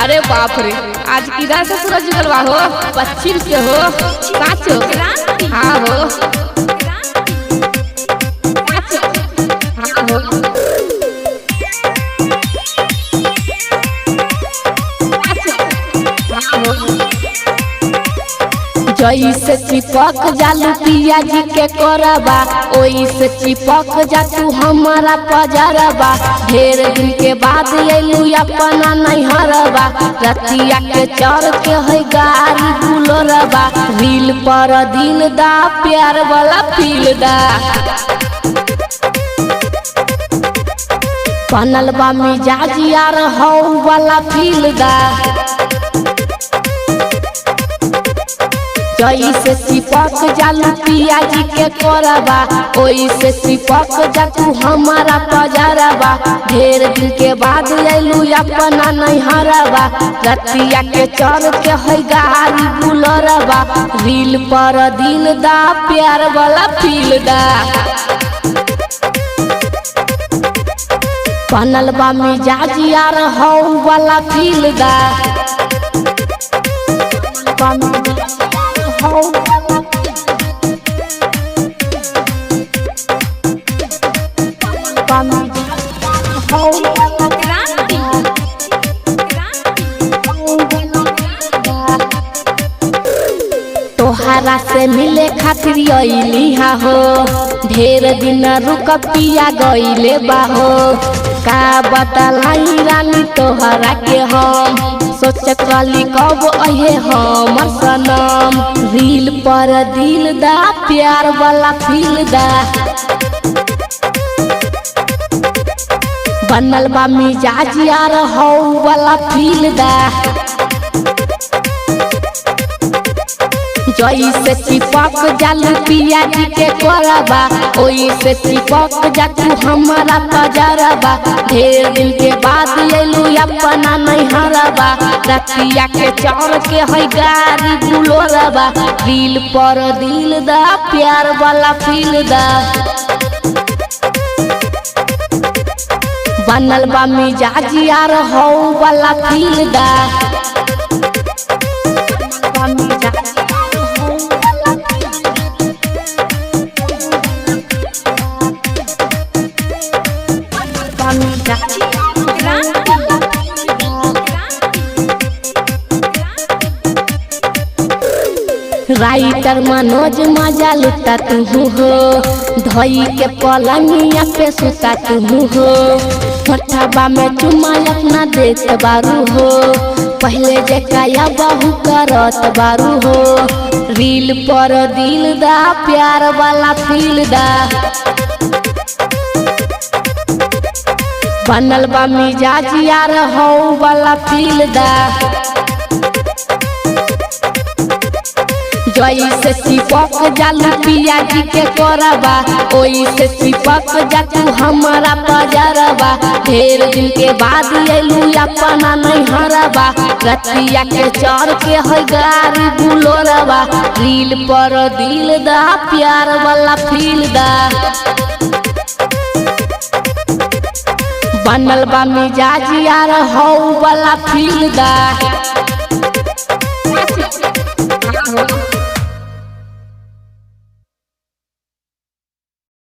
अरे बाप रे, आज किधर से सूरज निकलवा हो? पश्चिम से हो? साचो? हाँ हो। हाँ हो। जैसे चिपक जालू पिया जी के करबा, ओइसे चिपक जा तू हमारा पजरबा। ढेर दिन के बाद अइलू अपना नैहरबा, रतिया के चढ़ के है गाड़ी बुलरबा। रील पर दिल दा, प्यार वाला फील दा। बनल बा मिजाज यार हौ वाला फील दा। जैसे चिपक जालू पिया जी के करबा, ओइसे चिपक जा तू हमारा पजरबा। ढेर दिन के बाद अइलू अपना नैहरबा, रतिया के चढ़ के है गाड़ी बुलरबा। रील पर दिल दा, प्यार वाला फील दा। बनल बा मिजाज यार हौ वाला फील दा। तोहरा से मिले खातिर अइली हो, ढेर दिन रुक पिया गइले बाहो। का बतलाई रानी तोहरा के हम, सोच कली कब अहे हमर सनम। रील पर दिल दा, प्यार वाला फील दा। बनल बा मिजाज यार हौ वाला फील दा। जैसे चिपक जालू पिया जी के करबा, ओइसे चिपक जा तू हमारा पजरबा। ढेर दिन के बाद अइलू अपना नैहरबा, रतिया के चढ़ के है गाड़ी बुलरबा। रील पर दिल दा, प्यार वाला फील दा। बनल बा मिजाज यार हौ वाला फील दा। राइटर मनोज मजा लुटा तू हो, धोई के पलंगिया पे सुता तू हो। छठबा में चुमा अपना देत बारू हो, पहले जकाया बहु करत बारू हो। रील पर दिल दा, प्यार वाला फील दा। बनल बा मिजाज यार हौ वाला फील दा। जैसे चिपक जालू पिया जी के करबा, ओइसे चिपक जा तू हमारा पजरबा। ढेर दिन के बाद अइलू अपना नैहरबा, रतिया के चढ़ के है गाड़ी बुलरबा। रील पर दिल दा, प्यार वाला फील दा। बनल बा मिजाज यार हौ वाला फील दा।